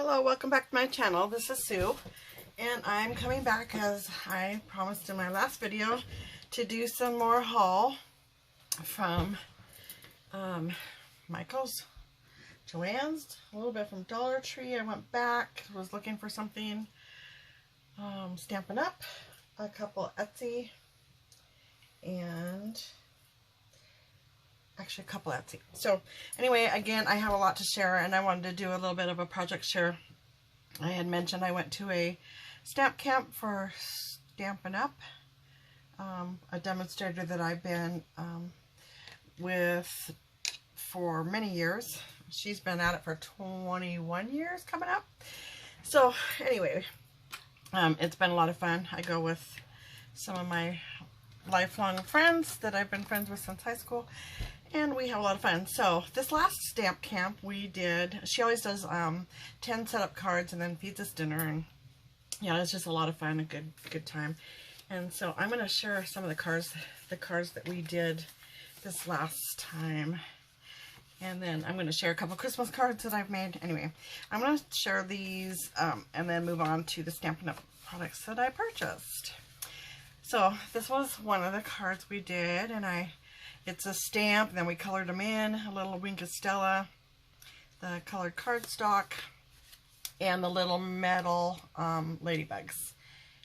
Hello, welcome back to my channel. This is Sue, and I'm coming back, as I promised in my last video, to do some more haul from Michael's, JoAnn's, a little bit from Dollar Tree. I went back, was looking for something, Stampin' Up, a couple Etsy, and actually a couple Etsy. So anyway, again, I have a lot to share, and I wanted to do a little bit of a project share. I had mentioned I went to a stamp camp for Stampin' Up, a demonstrator that I've been with for many years. She's been at it for 21 years coming up. So anyway, it's been a lot of fun. I go with some of my lifelong friends that I've been friends with since high school, and we have a lot of fun. So this last stamp camp we did, she always does 10 setup cards and then feeds us dinner, and yeah, it's just a lot of fun, a good time. And so I'm going to share some of the cards that we did this last time, and then I'm going to share a couple Christmas cards that I've made. Anyway, I'm going to share these and then move on to the Stampin' Up products that I purchased. So this was one of the cards we did, and it's a stamp, and then we colored them in, a little Wink of Stella, the colored cardstock, and the little metal ladybugs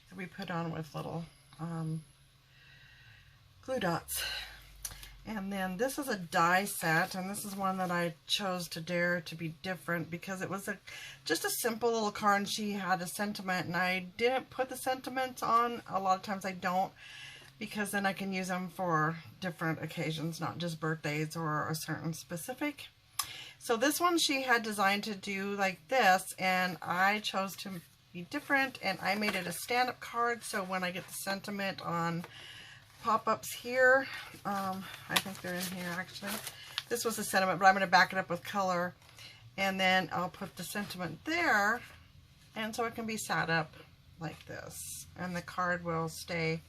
that we put on with little glue dots. And then this is a die set, and this is one that I chose to dare to be different because it was just a simple little card, and she had a sentiment, and I didn't put the sentiments on. A lot of times I don't, because then I can use them for different occasions, not just birthdays or a certain specific. So this one she had designed to do like this, and I chose to be different, and I made it a stand-up card, so when I get the sentiment on pop-ups here, I think they're in here actually. This was the sentiment, but I'm going to back it up with color, and then I'll put the sentiment there, and so it can be sat up like this, and the card will stay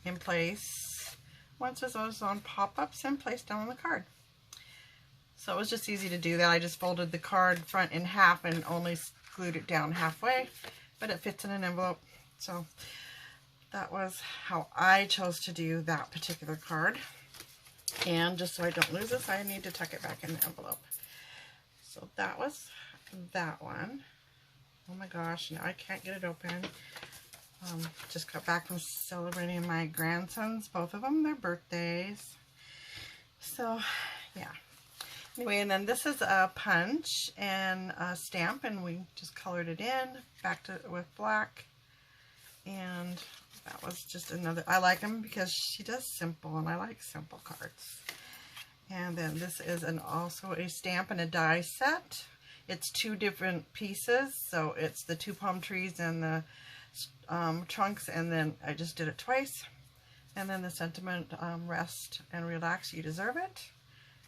in place once it goes on pop-ups and placed down on the card. So it was just easy to do that. I just folded the card front in half and only glued it down halfway, but it fits in an envelope. So that was how I chose to do that particular card. And just so I don't lose this, I need to tuck it back in the envelope. So that was that one. Oh my gosh, now I can't get it open. Just got back from celebrating my grandsons, both of them, their birthdays. So yeah. Anyway, and then this is a punch and a stamp, and we just colored it in, backed it with black, and that was just another. I like them because she does simple, and I like simple cards. And then this is also a stamp and a die set. It's two different pieces, so it's the two palm trees and the trunks, and then I just did it twice. And then the sentiment, rest and relax, you deserve it.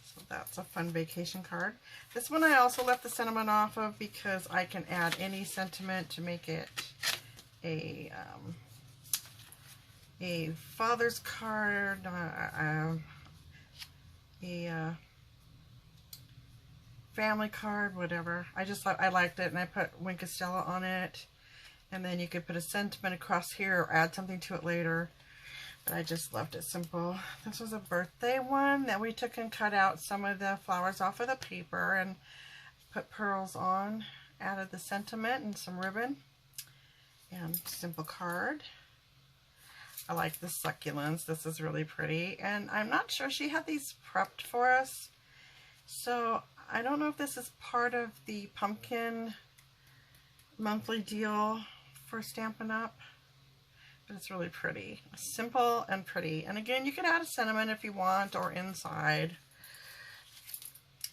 So that's a fun vacation card. This one I also left the sentiment off of because I can add any sentiment to make it a father's card, a family card, whatever. I liked it, and I put Wink of Stella on it. And then you could put a sentiment across here or add something to it later. But I just left it simple. This was a birthday one that we took and cut out some of the flowers off of the paper and put pearls on. Added the sentiment and some ribbon. And simple card. I like the succulents. This is really pretty. And I'm not sure, she had these prepped for us. So I don't know if this is part of the pumpkin monthly deal for Stampin' Up, but it's really pretty. Simple and pretty. And again, you can add a sentiment if you want, or inside.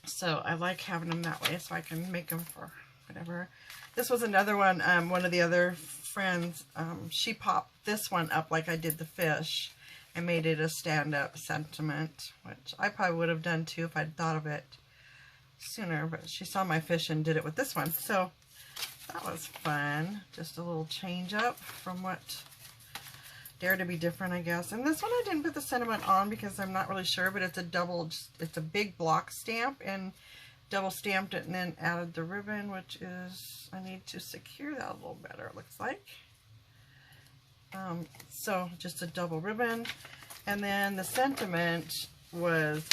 So I like having them that way, so I can make them for whatever. This was another one, one of the other friends, she popped this one up like I did the fish and made it a stand-up sentiment, which I probably would have done too if I'd thought of it sooner, but she saw my fish and did it with this one. So that was fun. Just a little change up from what Dare to be different, I guess. And this one I didn't put the sentiment on because I'm not really sure, but it's a big block stamp, and double stamped it and then added the ribbon, which is, I need to secure that a little better, it looks like. So just a double ribbon. And then the sentiment was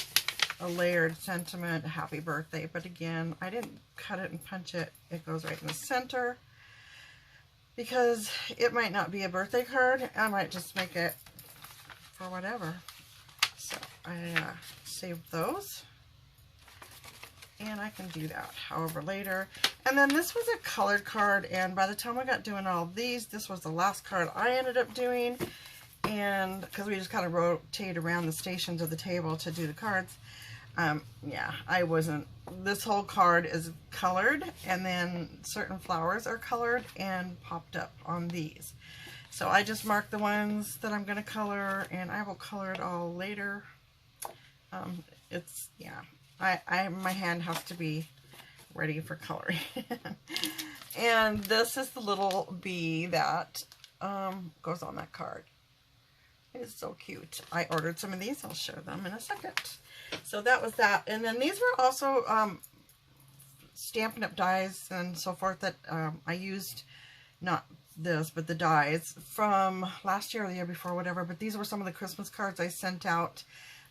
a layered sentiment, happy birthday, but again, I didn't cut it and punch it. It goes right in the center because it might not be a birthday card. I might just make it for whatever. So I saved those, and I can do that however later. And then this was a colored card, and by the time I got doing all these, this was the last card I ended up doing. And because we just kind of rotate around the stations of the table to do the cards, yeah, I wasn't, this whole card is colored, and then certain flowers are colored and popped up on these. So I just marked the ones that I'm going to color, and I will color it all later. It's, yeah, my hand has to be ready for coloring. And this is the little bee that goes on that card. It is so cute. I ordered some of these. I'll show them in a second. So that was that. And then these were also Stampin' Up dies and so forth that I used, not this, but the dies from last year or the year before, whatever. But these were some of the Christmas cards I sent out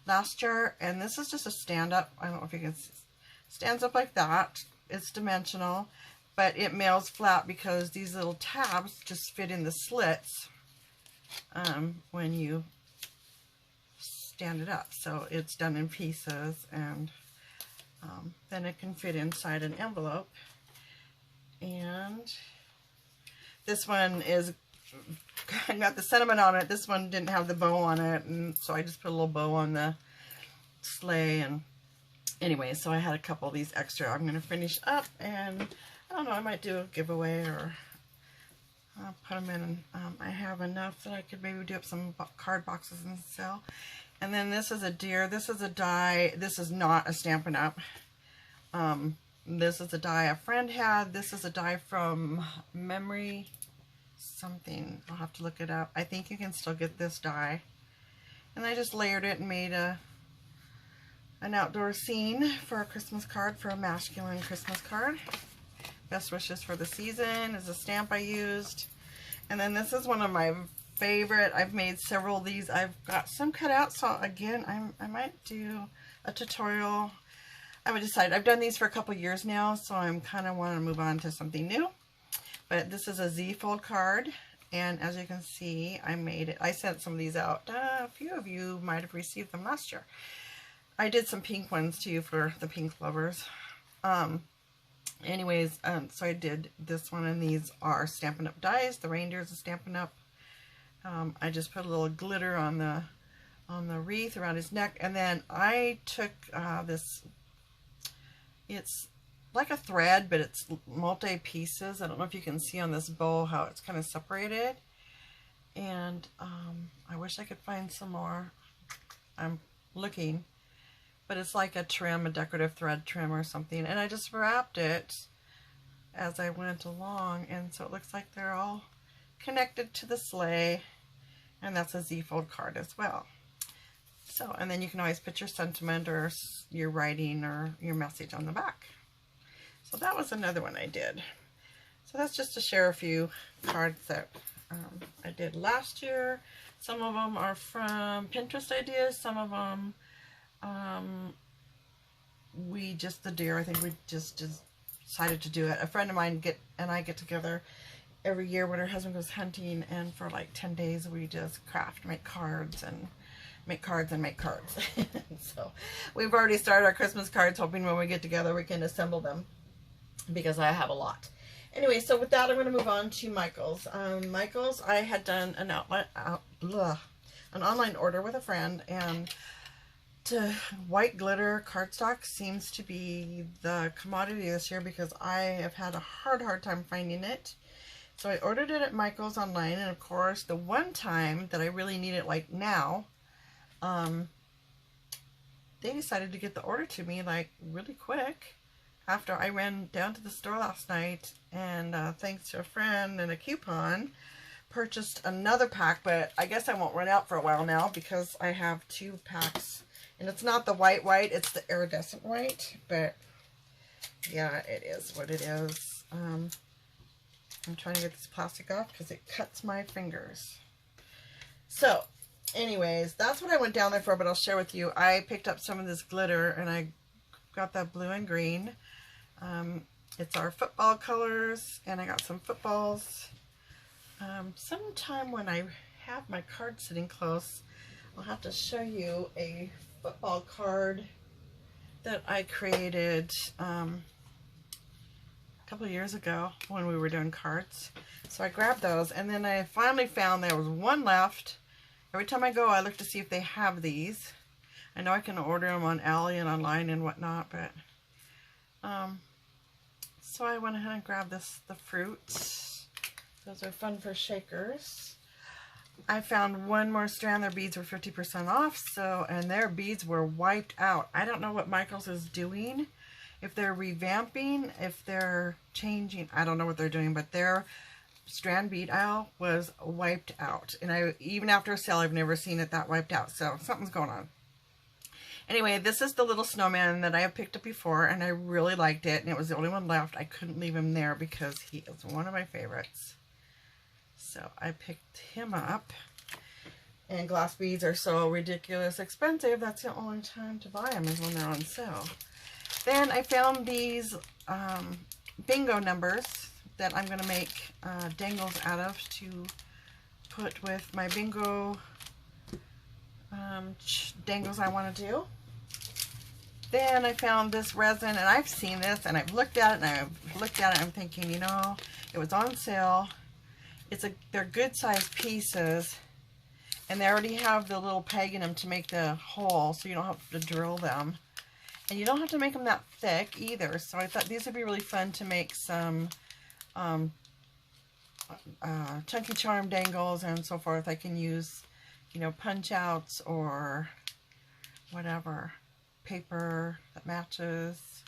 last year. And this is just a stand-up. I don't know if you can see. Stands up like that. It's dimensional, but it mails flat because these little tabs just fit in the slits when you stand it up. So it's done in pieces, and then it can fit inside an envelope. And this one is got the sentiment on it. This one didn't have the bow on it, and so I just put a little bow on the sleigh. And anyway, so I had a couple of these extra. I'm going to finish up, and I don't know, I might do a giveaway, or I'll put them in. I have enough that I could maybe do up some card boxes and sell. And then this is a deer. This is a die. This is not a Stampin' Up. This is a die a friend had. This is a die from Memory something. I'll have to look it up. I think you can still get this die. And I just layered it and made an outdoor scene for a Christmas card, for a masculine Christmas card. Best wishes for the season is a stamp I used. And then this is one of my favorite. I've made several of these. I've got some cut out, so again, I might do a tutorial. I haven't decided. I've done these for a couple years now, so I'm kind of want to move on to something new. But this is a Z-fold card, and as you can see, I made it. I sent some of these out. A few of you might have received them last year. I did some pink ones too for the pink lovers. Anyways, so I did this one, and these are Stampin' Up dies. The reindeer's a Stampin' Up. I just put a little glitter on the wreath around his neck, and then I took this. It's like a thread, but it's multi pieces. I don't know if you can see on this bow how it's kind of separated, and I wish I could find some more. I'm looking. But it's like a trim, a decorative thread trim or something. And I just wrapped it as I went along. And so it looks like they're all connected to the sleigh. And that's a Z-fold card as well. So, and then you can always put your sentiment or your writing or your message on the back. So that was another one I did. So that's just to share a few cards that I did last year. Some of them are from Pinterest ideas. Some of them the deer, I think we just decided to do it. A friend of mine and I get together every year when her husband goes hunting, and for like 10 days we just make cards and make cards and make cards. So we've already started our Christmas cards, hoping when we get together we can assemble them, because I have a lot. Anyway, so with that, I'm going to move on to Michael's. Michael's, I had done an online order with a friend, and white glitter cardstock seems to be the commodity this year, because I have had a hard time finding it. So I ordered it at Michael's online, and of course, the one time that I really need it, like now, they decided to get the order to me like really quick after I ran down to the store last night, and thanks to a friend and a coupon, purchased another pack. But I guess I won't run out for a while now, because I have 2 packs. And it's not the white, it's the iridescent white, but Yeah, it is what it is. I'm trying to get this plastic off because it cuts my fingers. So, anyways, that's what I went down there for, but I'll share with you. I picked up some of this glitter, and I got that blue and green. It's our football colors, and I got some footballs. Sometime when I have my card sitting close, I'll have to show you a football card that I created a couple of years ago when we were doing cards. So I grabbed those, and then I finally found there was one left. Every time I go, I look to see if they have these. I know I can order them on Ally and online and whatnot, but so I went ahead and grabbed the fruits. Those are fun for shakers. I found one more strand. Their beads were 50% off, and their beads were wiped out. I don't know what Michaels is doing. If they're revamping, if they're changing, I don't know what they're doing, but their strand bead aisle was wiped out. And even after a sale, I've never seen it that wiped out. So something's going on. Anyway, this is the little snowman that I have picked up before, and I really liked it, and it was the only one left. I couldn't leave him there because he is one of my favorites. So I picked him up, and glass beads are so ridiculous expensive. That's the only time to buy them is when they're on sale. Then I found these bingo numbers that I'm going to make dangles out of to put with my bingo dangles I want to do. Then I found this resin, and I've seen this, and I've looked at it, and I'm thinking, you know, it was on sale. They're good sized pieces, and they already have the little peg in them to make the hole, so you don't have to drill them. And you don't have to make them that thick either, so I thought these would be really fun to make some chunky charm dangles and so forth. I can use, you know, punch outs or whatever, paper that matches.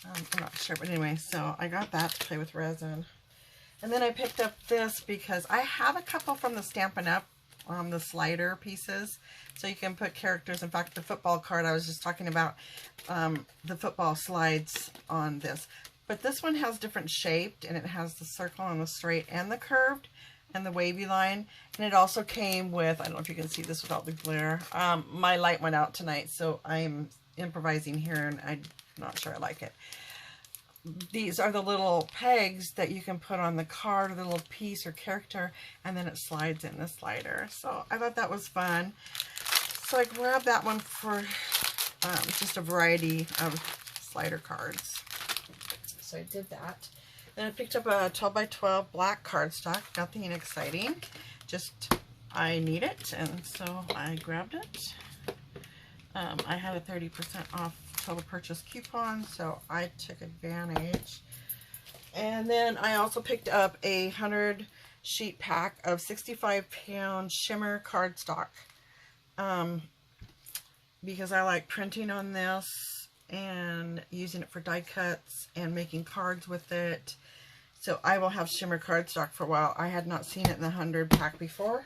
I'm not sure, but anyway, so I got that to play with resin. And then I picked up this because I have a couple from the Stampin' Up, the slider pieces, so you can put characters. In fact, the football card, I was just talking about the football slides on this. But this one has different shaped, and it has the circle and the straight and the curved and the wavy line. And it also came with, I don't know if you can see this without the glare, my light went out tonight, so I'm improvising here, and I'm not sure I like it. These are the little pegs that you can put on the card, or the little piece or character, and then it slides in the slider. So I thought that was fun. So I grabbed that one for just a variety of slider cards. So I did that. Then I picked up a 12 by 12 black cardstock. Nothing exciting. Just I need it, and so I grabbed it. I had a 30% off total purchase coupon, so I took advantage. And then I also picked up a 100 sheet pack of 65-pound Shimmer Cardstock, because I like printing on this and using it for die cuts and making cards with it. So I will have Shimmer Cardstock for a while. I had not seen it in the 100 pack before.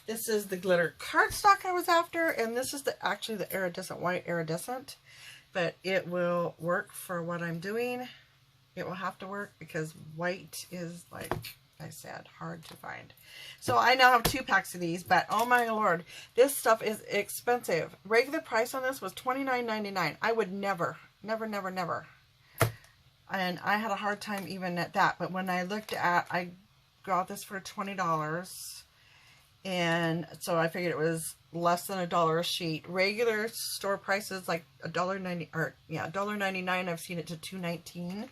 This is the glitter cardstock I was after, and this is actually the iridescent, white iridescent, but it will work for what I'm doing. It will have to work because white is, like I said, hard to find. So I now have 2 packs of these, but oh my lord, this stuff is expensive. Regular price on this was $29.99. I would never, never, never, never. And I had a hard time even at that, but when I looked at, I got this for $20. And so I figured it was less than $1 a sheet. Regular store prices like $1.90, or yeah, $1.99. I've seen it to $2.19.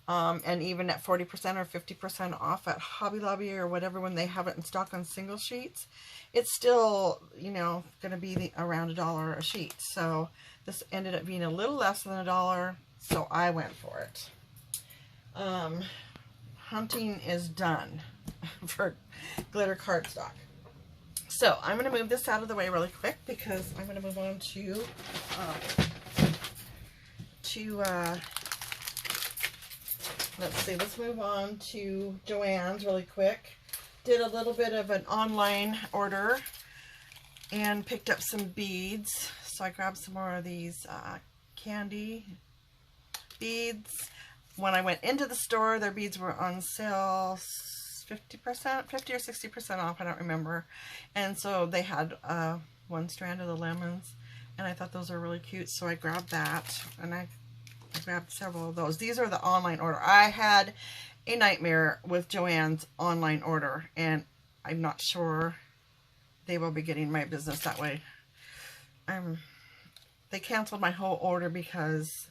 And even at 40% or 50% off at Hobby Lobby or whatever, when they have it in stock on single sheets, it's still, you know, going to be around $1 a sheet. So this ended up being a little less than $1, so I went for it. Hunting is done for glitter cardstock. So I'm going to move this out of the way really quick because I'm going to move on to let's move on to JoAnn's really quick. Did a little bit of an online order and picked up some beads. So I grabbed some more of these candy beads. When I went into the store, their beads were on sale 50%, 50 or 60% off, I don't remember. And so they had one strand of the lemons, and I thought those were really cute, so I grabbed that, and I grabbed several of those. These are the online order. I had a nightmare with JoAnn's online order, and I'm not sure they will be getting my business that way. They canceled my whole order because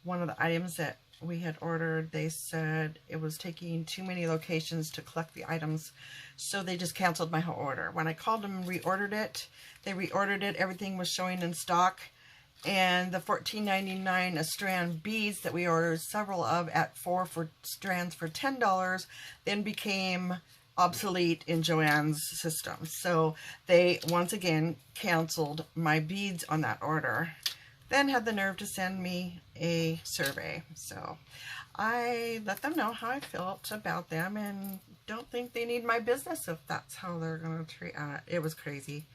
one of the items that we had ordered, they said it was taking too many locations to collect the items, so they just canceled my whole order. When I called them and reordered it, they reordered it, everything was showing in stock, and the $14.99 a strand beads that we ordered several of at 4 strands for $10 then became obsolete in JoAnn's system. So they once again canceled my beads on that order. Then had the nerve to send me a survey. So I let them know how I felt about them and don't think they need my business if that's how they're going to treat it. It was crazy.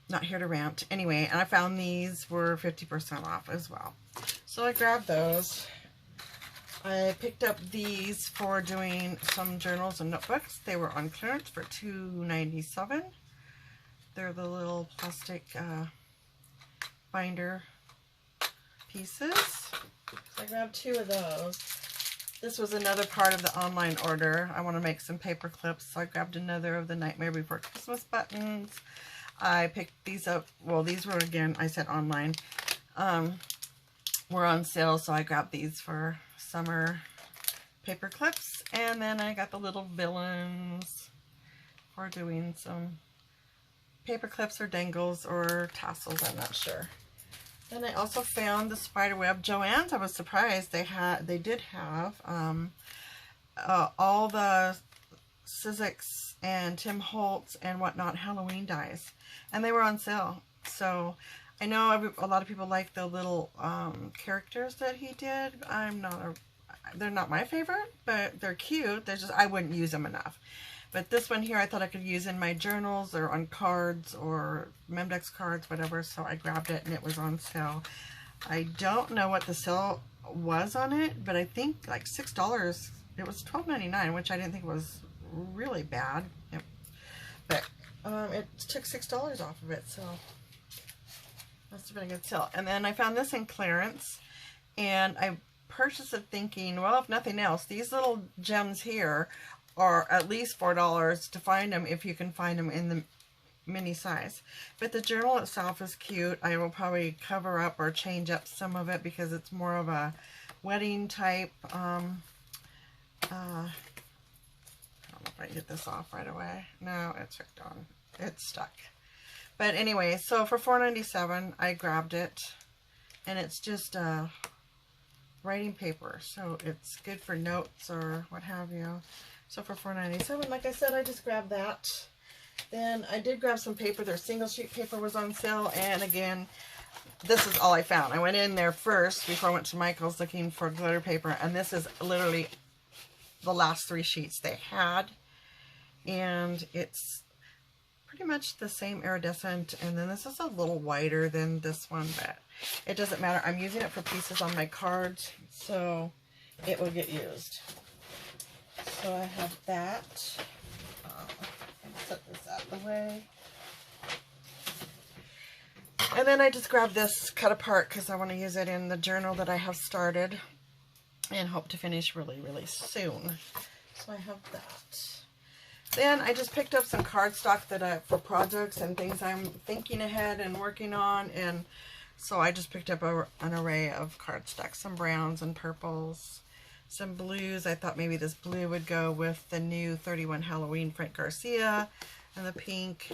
Not here to rant. Anyway, and I found these were 50% off as well. So I grabbed those. I picked up these for doing some journals and notebooks. They were on clearance for $2.97. They're the little plastic binder pieces. So I grabbed 2 of those. This was another part of the online order. I want to make some paper clips, so I grabbed another of the Nightmare Before Christmas buttons. I picked these up. Well, these were, again, I said online. Were on sale, so I grabbed these for summer paper clips. And then I got the little villains for doing some paper clips or dangles or tassels, I'm not sure. Then I also found the spiderweb. JoAnn's, I was surprised they did have all the Sizzix and Tim Holtz and whatnot Halloween dies, and they were on sale. So I know a lot of people like the little characters that he did. They're not my favorite, but they're cute. They're just, I wouldn't use them enough. But this one here I thought I could use in my journals or on cards or Memdex cards, whatever, so I grabbed it and it was on sale. I don't know what the sale was on it, but I think like $6. It was $12.99, which I didn't think was really bad. But it took $6 off of it, so must have been a good sale. And then I found this in clearance, and I purchased it thinking, well, if nothing else, these little gems here are at least $4 to find them if you can find them in the mini size. But the journal itself is cute. I will probably cover up or change up some of it because it's more of a wedding type. I don't know if I can get this off right away. No, it's hooked on. It's stuck. But anyway, so for $4.97 I grabbed it, and it's just writing paper, so it's good for notes or what have you. So for $4.97, like I said, I just grabbed that. Then I did grab some paper. Their single sheet paper was on sale, and again, this is all I found. I went in there first before I went to Michael's looking for glitter paper, and this is literally the last 3 sheets they had, and it's pretty much the same iridescent, and then this is a little whiter than this one, but it doesn't matter. I'm using it for pieces on my cards, so it will get used. So I have that. Set this out of the way. And then I just grabbed this cut apart because I want to use it in the journal that I have started and hope to finish really, really soon. So I have that. Then I just picked up some cardstock that for projects and things I'm thinking ahead and working on, and so I just picked up an array of cardstock, some browns and purples, some blues. I thought maybe this blue would go with the new 31 Halloween Frank Garcia, and the pink.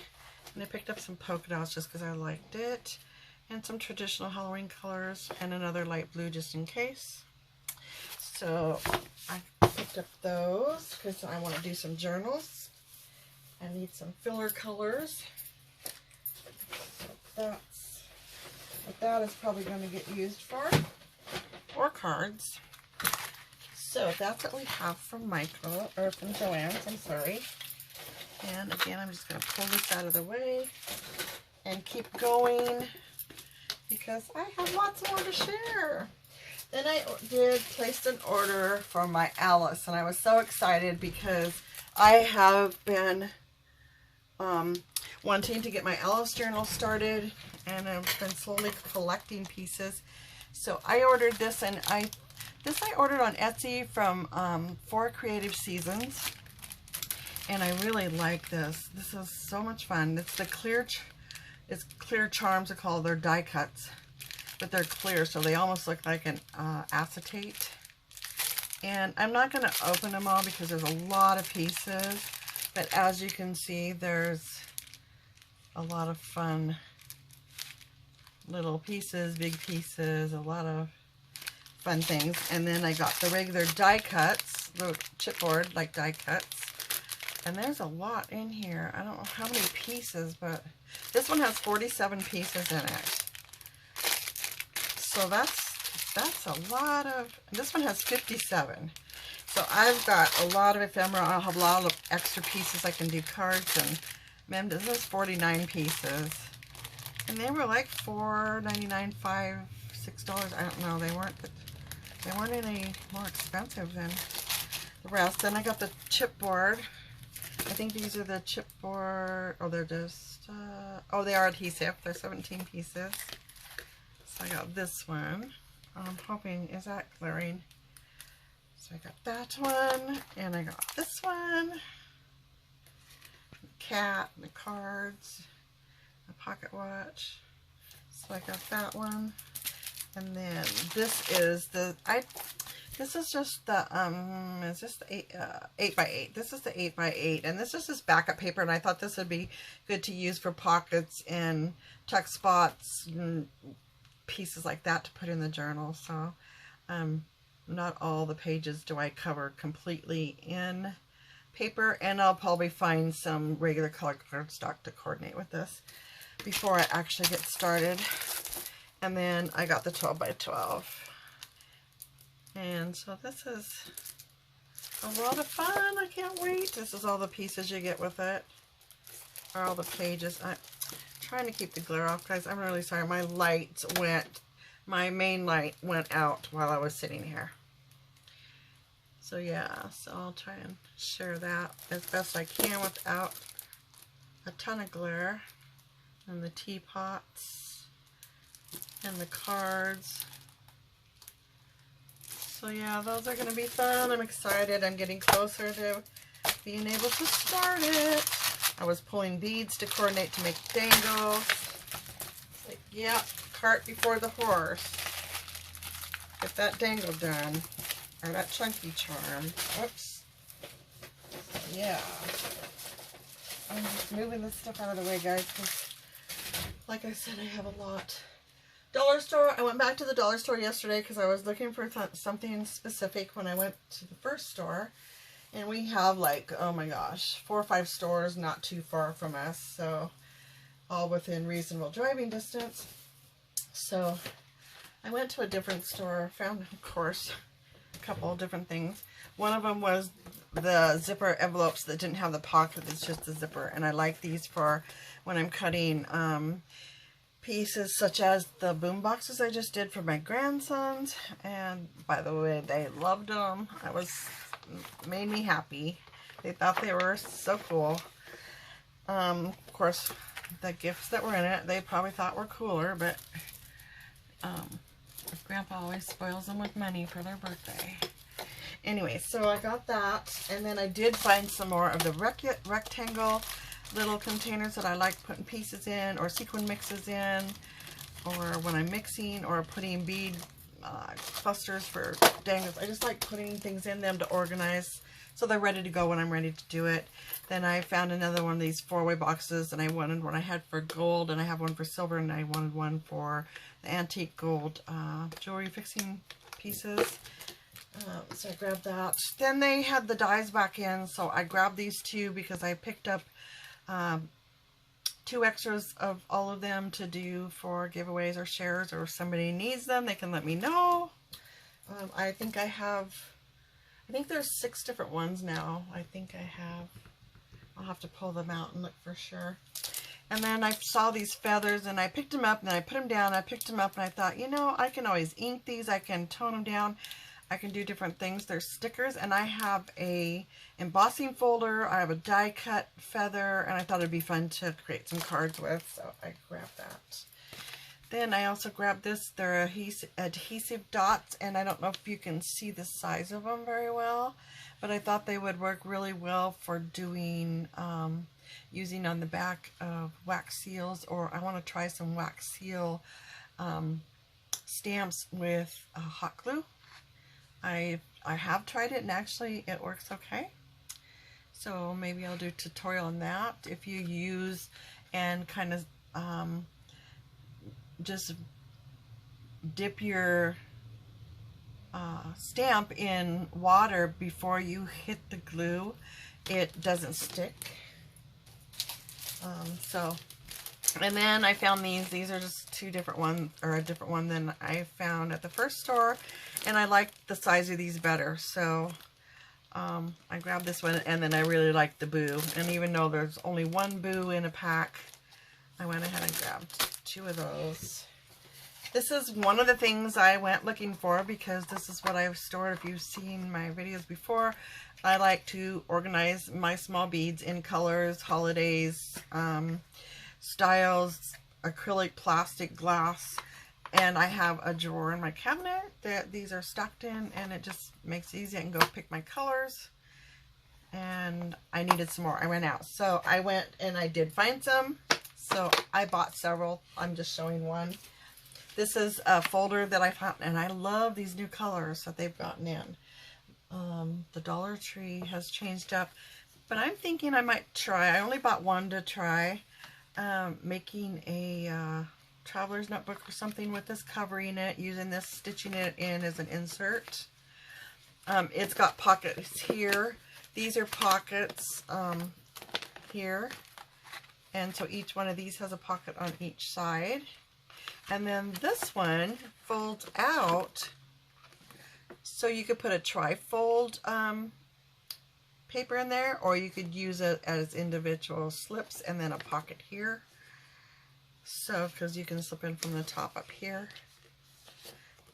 And I picked up some polka dots just because I liked it, and some traditional Halloween colors, and another light blue just in case. So I picked up those because I want to do some journals. I need some filler colors. So that's what that is probably going to get used for, or cards. So that's what we have from Michael, or from JoAnn's, I'm sorry. And again, I'm just going to pull this out of the way and keep going because I have lots more to share. Then I placed an order for my Alice, and I was so excited because I have been wanting to get my Alice journal started, and I've been slowly collecting pieces. So I ordered this, and I ordered on Etsy from 4 Creative Seasons, and I really like this. This is so much fun. It's the clear charms are called. They're die cuts, but they're clear, so they almost look like an acetate. And I'm not going to open them all because there's a lot of pieces, but as you can see, there's a lot of fun little pieces, big pieces, a lot of fun things. And then I got the regular die cuts, the chipboard like die cuts, and there's a lot in here. I don't know how many pieces, but this one has 47 pieces in it. So that's a lot of, this one has 57. So I've got a lot of ephemera. I'll have a lot of extra pieces. I can do cards and this is 49 pieces. And they were like $4.99, $5, $6. I don't know. They weren't any more expensive than the rest. Then I got the chipboard. I think these are the chipboard. Oh, they're just, oh, they are adhesive. They're 17 pieces. So I got this one. I'm hoping, is that clearing? So I got that one, and I got this one. The cat, and the cards, a pocket watch. So I got that one. And then this is the, this is just the, is this the 8x8? This is the 8x8, and this is just backup paper, and I thought this would be good to use for pockets and tuck spots and pieces like that to put in the journal. So not all the pages do I cover completely in paper, and I'll probably find some regular color cardstock to coordinate with this before I actually get started. And then I got the 12x12, and so this is a lot of fun. I can't wait. This is all the pieces you get with it, or all the pages. I'm trying to keep the glare off, guys. I'm really sorry. My main light went out while I was sitting here. So yeah, so I'll try and share that as best I can without a ton of glare. And the teapots and the cards. So yeah, those are going to be fun. I'm excited. I'm getting closer to being able to start it. I was pulling beads to coordinate to make dangles. Like, yeah, cart before the horse. Get that dangle done. Or that chunky charm. Whoops. Yeah. I'm just moving this stuff out of the way, guys, because like I said, I have a lot. Dollar store. I went back to the dollar store yesterday because I was looking for something specific when I went to the first store. And we have like, oh my gosh, 4 or 5 stores not too far from us. So all within reasonable driving distance. So I went to a different store, found, of course, a couple of different things. One of them was the zipper envelopes that didn't have the pocket. It's just the zipper. And I like these for when I'm cutting pieces such as the boom boxes I just did for my grandsons. And by the way, they loved them. Made me happy. They thought they were so cool. Of course, the gifts that were in it, they probably thought were cooler, but Grandpa always spoils them with money for their birthday. Anyway, so I got that, and then I did find some more of the rectangle little containers that I like putting pieces in, or sequin mixes in, or when I'm mixing or putting bead clusters for dangles. I just like putting things in them to organize so they're ready to go when I'm ready to do it. Then I found another one of these 4-way boxes, and I wanted one I had for gold, and I have one for silver, and I wanted one for the antique gold jewelry fixing pieces. So I grabbed that. Then they had the dies back in, so I grabbed these 2 because I picked up 2 extras of all of them to do for giveaways or shares, or if somebody needs them, they can let me know. I think there's 6 different ones now. I'll have to pull them out and look for sure. And then I saw these feathers and I picked them up and I put them down. I picked them up and I thought, you know, I can always ink these. I can tone them down. I can do different things. They're stickers, and I have a embossing folder. I have a die cut feather, and I thought it'd be fun to create some cards with, so I grabbed that. Then I also grabbed this. They're adhesive dots, and I don't know if you can see the size of them very well, but I thought they would work really well for doing using on the back of wax seals, or I want to try some wax seal stamps with hot glue. I have tried it, and actually it works okay. So maybe I'll do a tutorial on that. If you use and kind of just dip your stamp in water before you hit the glue, it doesn't stick. And then I found these. These are just two different ones, or a different one than I found at the first store, and I liked the size of these better. So I grabbed this one, and then I really liked the boo. And even though there's only one boo in a pack, I went ahead and grabbed two of those. This is one of the things I went looking for, because this is what I've stored. If you've seen my videos before, I like to organize my small beads in colors, holidays, styles, acrylic, plastic, glass, and I have a drawer in my cabinet that these are stacked in, and it just makes it easy. I can go pick my colors, and I needed some more. I ran out, so I went and I did find some, so I bought several. I'm just showing one. This is a folder that I found, and I love these new colors that they've gotten in. The Dollar Tree has changed up, but I'm thinking I might try. I only bought one to try. Making a traveler's notebook or something with this, covering it, using this, stitching it in as an insert. It's got pockets here. These are pockets here, and so each one of these has a pocket on each side. And then this one folds out, so you could put a trifold paper in there, or you could use it as individual slips, and then a pocket here. So, because you can slip in from the top up here.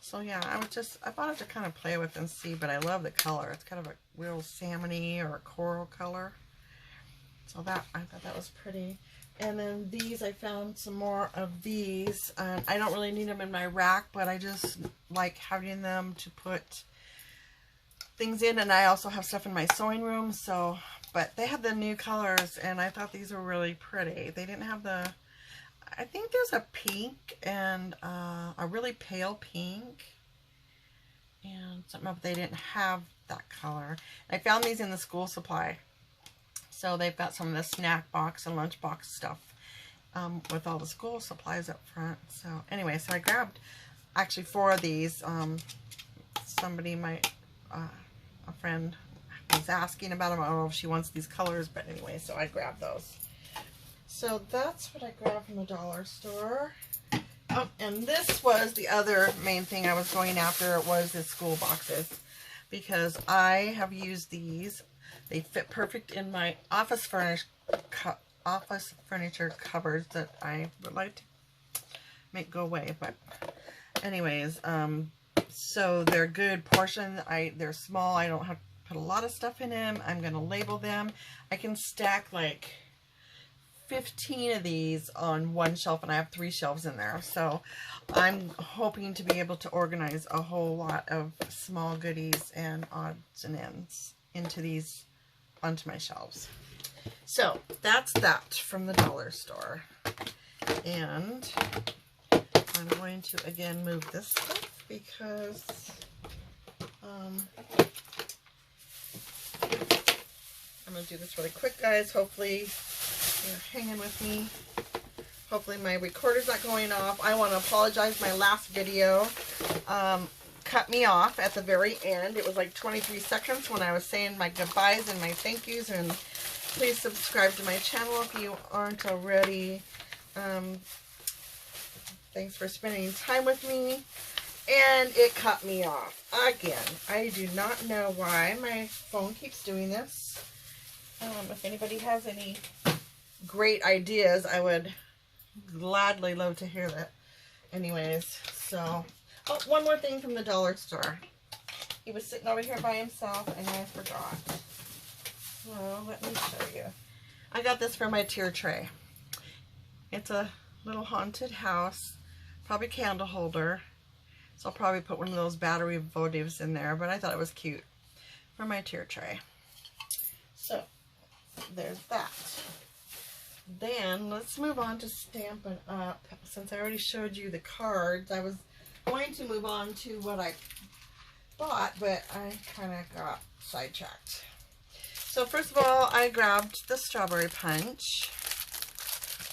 So yeah, I bought it to kind of play with and see, but I love the color. It's kind of a real salmony or a coral color. So that, I thought that was pretty. And then these, I found some more of these. I don't really need them in my rack, but I just like having them to put things in, and I also have stuff in my sewing room. So, but they have the new colors, and I thought these were really pretty. They didn't have the, I think there's a pink and a really pale pink and something else. They didn't have that color. I found these in the school supply. So they've got some of the snack box and lunch box stuff with all the school supplies up front. So anyway, so I grabbed actually 4 of these. Somebody might, a friend was asking about them. I don't know if she wants these colors, but anyway, so I grabbed those. So that's what I grabbed from the dollar store. Oh, and this was the other main thing I was going after, was the school boxes, because I have used these. They fit perfect in my office furniture cupboards that I would like to make go away. But anyways, so they're good portion. They're small. I don't have to put a lot of stuff in them. I'm going to label them. I can stack like 15 of these on one shelf, and I have 3 shelves in there. So I'm hoping to be able to organize a whole lot of small goodies and odds and ends into these, onto my shelves. So that's that from the dollar store. And I'm going to again move this stuff, because I'm going to do this really quick, guys. Hopefully you're hanging with me. Hopefully my recorder's not going off. I want to apologize. My last video cut me off at the very end. It was like 23 seconds when I was saying my goodbyes and my thank yous. And please subscribe to my channel if you aren't already. Thanks for spending time with me. And it cut me off again. I do not know why my phone keeps doing this. If anybody has any great ideas, I would gladly love to hear that. Anyways, so, oh, one more thing from the dollar store. He was sitting over here by himself and I forgot. So let me show you. I got this for my tier tray. It's a little haunted house, probably candle holder. So I'll probably put one of those battery votives in there, but I thought it was cute for my tier tray. So there's that. Then let's move on to Stampin' Up. Since I already showed you the cards, I was going to move on to what I bought, but I kind of got sidetracked. So first of all, I grabbed the strawberry punch.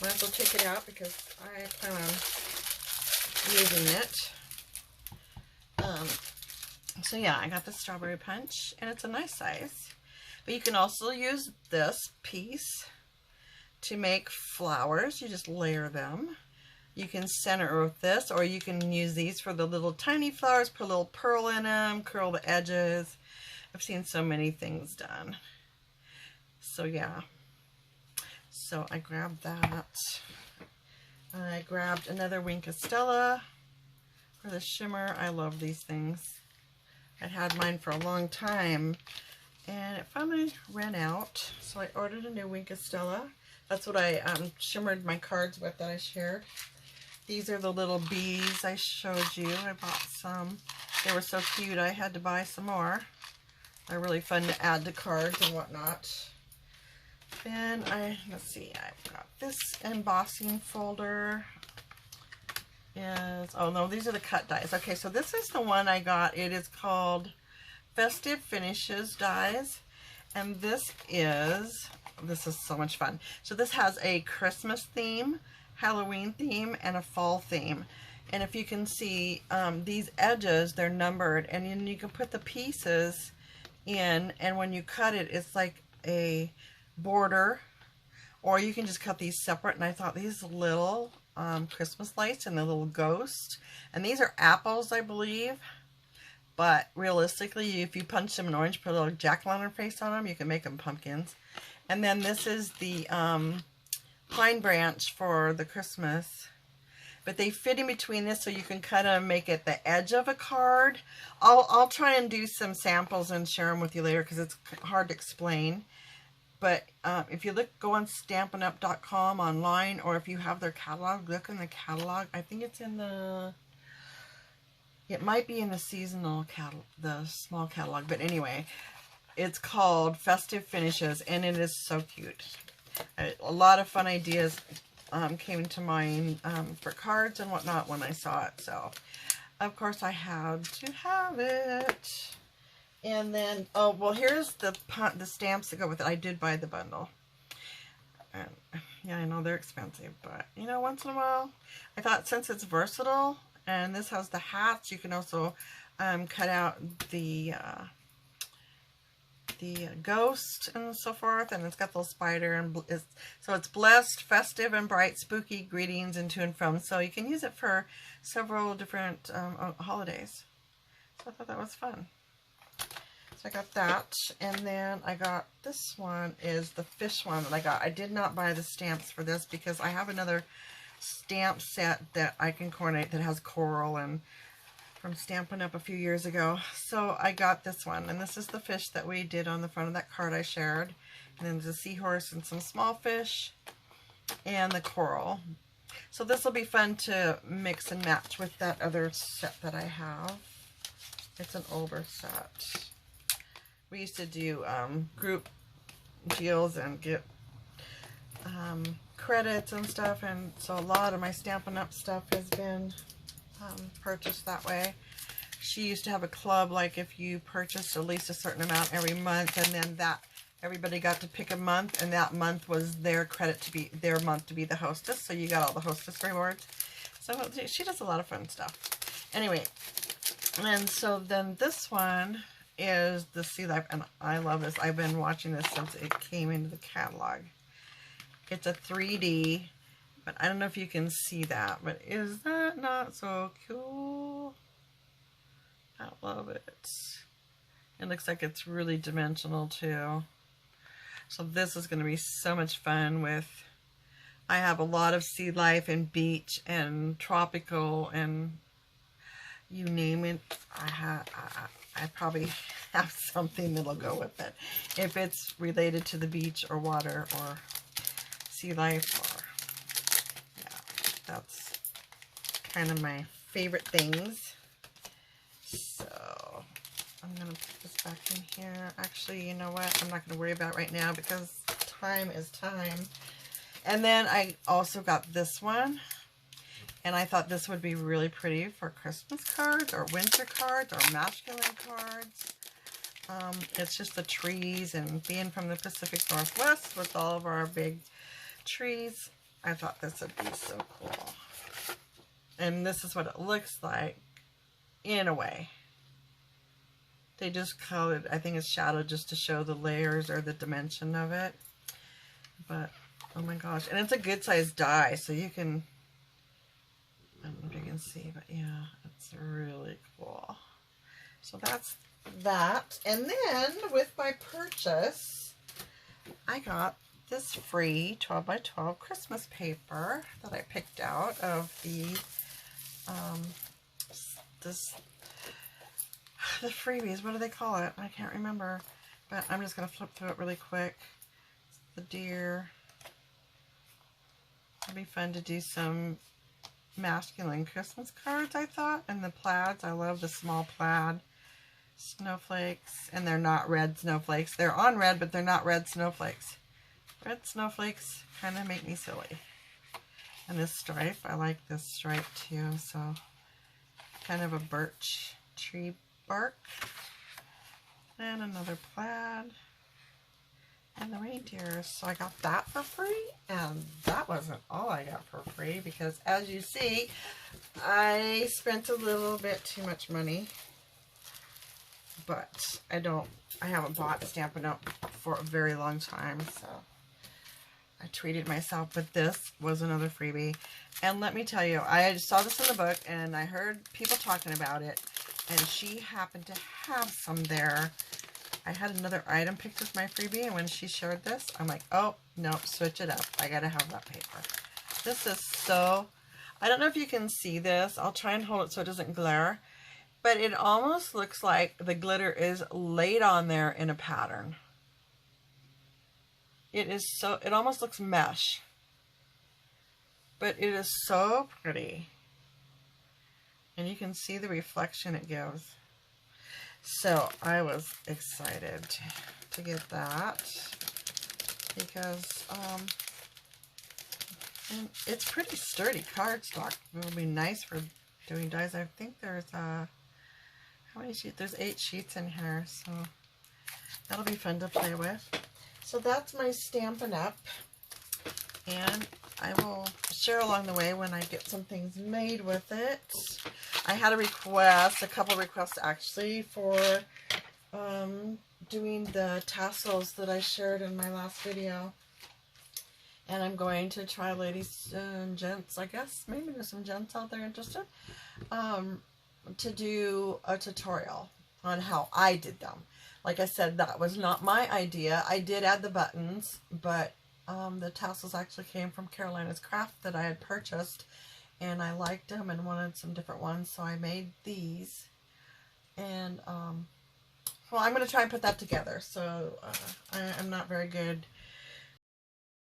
Might as well take it out because I plan on using it. So yeah, I got the strawberry punch, and it's a nice size. But you can also use this piece to make flowers. You just layer them. You can center with this, or you can use these for the little tiny flowers, put a little pearl in them, curl the edges. I've seen so many things done. So yeah. So I grabbed that. I grabbed another Wink of Stella for the shimmer. I love these things. I had mine for a long time, and it finally ran out. So I ordered a new Wink of Stella. That's what I shimmered my cards with that I shared. These are the little bees I showed you. I bought some. They were so cute, I had to buy some more. They're really fun to add to cards and whatnot. Then let's see, I've got this embossing folder. Oh no, these are the cut dies. Okay, so this is the one I got. It is called Festive Finishes Dies. And this is so much fun. So this has a Christmas theme, Halloween theme, and a fall theme. And if you can see, these edges, they're numbered, and then you can put the pieces in, and when you cut it, it's like a border, or you can just cut these separate. And I thought these little Christmas lights and the little ghost, and these are apples, I believe, but realistically, if you punch them in orange, put a little jack-o'-lantern face on them, you can make them pumpkins. And then this is the pine branch for the Christmas. But they fit in between this, so you can cut them and make it the edge of a card. I'll try and do some samples and share them with you later because it's hard to explain. But if you go on StampinUp.com online, or if you have their catalog, look in the catalog. I think it's in it might be in the seasonal catalog, the small catalog. But anyway, it's called Festive Finishes, and it is so cute. A lot of fun ideas came to mind for cards and whatnot when I saw it. So, of course, I had to have it. And then, oh, well, here's the stamps that go with it. I did buy the bundle. And, yeah, I know they're expensive, but, you know, once in a while, I thought since it's versatile, and this has the hats, you can also cut out the ghost and so forth, and it's got the little spider, and so it's blessed, festive, and bright, spooky greetings and to and from. So you can use it for several different holidays. So I thought that was fun. So I got that, and then I got this one is the fish one that I got. I did not buy the stamps for this because I have another stamp set that I can coordinate that has coral and from Stampin' Up a few years ago. So I got this one, and this is the fish that we did on the front of that card I shared. And then there's a seahorse and some small fish and the coral. So this will be fun to mix and match with that other set that I have. It's an older set. We used to do group deals and get credits and stuff, and so a lot of my Stampin' Up stuff has been purchased that way. She used to have a club, like if you purchased at least a certain amount every month, and then that everybody got to pick a month, and that month was their credit to be their month to be the hostess, so you got all the hostess rewards. So she does a lot of fun stuff. Anyway, and so then this one is the Sea Life, and I love this. I've been watching this since it came into the catalog. It's a 3D, but I don't know if you can see that, but is that not so cool? I love it. It looks like it's really dimensional too. So this is going to be so much fun with I have a lot of sea life and beach and tropical and you name it. I probably have something that'll go with it. If it's related to the beach or water or sea life, or yeah, that's kind of my favorite things. So I'm gonna put this back in here. Actually, you know what? I'm not gonna worry about it right now because time is time. And then I also got this one, and I thought this would be really pretty for Christmas cards or winter cards or masculine cards. It's just the trees, and being from the Pacific Northwest with all of our big trees, I thought this would be so cool. And this is what it looks like in a way. They just colored, I think it's shadowed just to show the layers or the dimension of it. But, oh my gosh. And it's a good size die, so you can, I don't know if you can see, but yeah, it's really cool. So that's that. And then with my purchase, I got this free 12 by 12 Christmas paper that I picked out of the the freebies. What do they call it? I can't remember, but I'm just going to flip through it really quick. The deer. It'd be fun to do some masculine Christmas cards, I thought, and the plaids. I love the small plaid snowflakes, and they're not red snowflakes. They're on red, but they're not red snowflakes. Red snowflakes kind of make me silly. And this stripe, I like this stripe too, so kind of a birch tree bark. And another plaid. And the reindeers. So I got that for free, and that wasn't all I got for free, because as you see, I spent a little bit too much money. But I haven't bought Stampin' Up for a very long time, so I treated myself. But this was another freebie. And let me tell you, I saw this in the book, and I heard people talking about it, and she happened to have some there. I had another item picked with my freebie, and when she shared this, I'm like, oh, no, switch it up. I gotta have that paper. This is so, I don't know if you can see this. I'll try and hold it so it doesn't glare. But it almost looks like the glitter is laid on there in a pattern. It is so, it almost looks mesh. But it is so pretty. And you can see the reflection it gives. So I was excited to get that. Because, and it's pretty sturdy cardstock. It will be nice for doing dies. I think there's, how many sheets? There's 8 sheets in here, so that'll be fun to play with. So that's my Stampin' Up, and I will share along the way when I get some things made with it. I had a request, a couple requests actually, for doing the tassels that I shared in my last video. And I'm going to try, ladies and gents, I guess, maybe there's some gents out there interested, to do a tutorial on how I did them. Like I said, that was not my idea. I did add the buttons, but the tassels actually came from Carolina's Craft that I had purchased, and I liked them and wanted some different ones, so I made these. And well, I'm going to try and put that together. So I'm not very good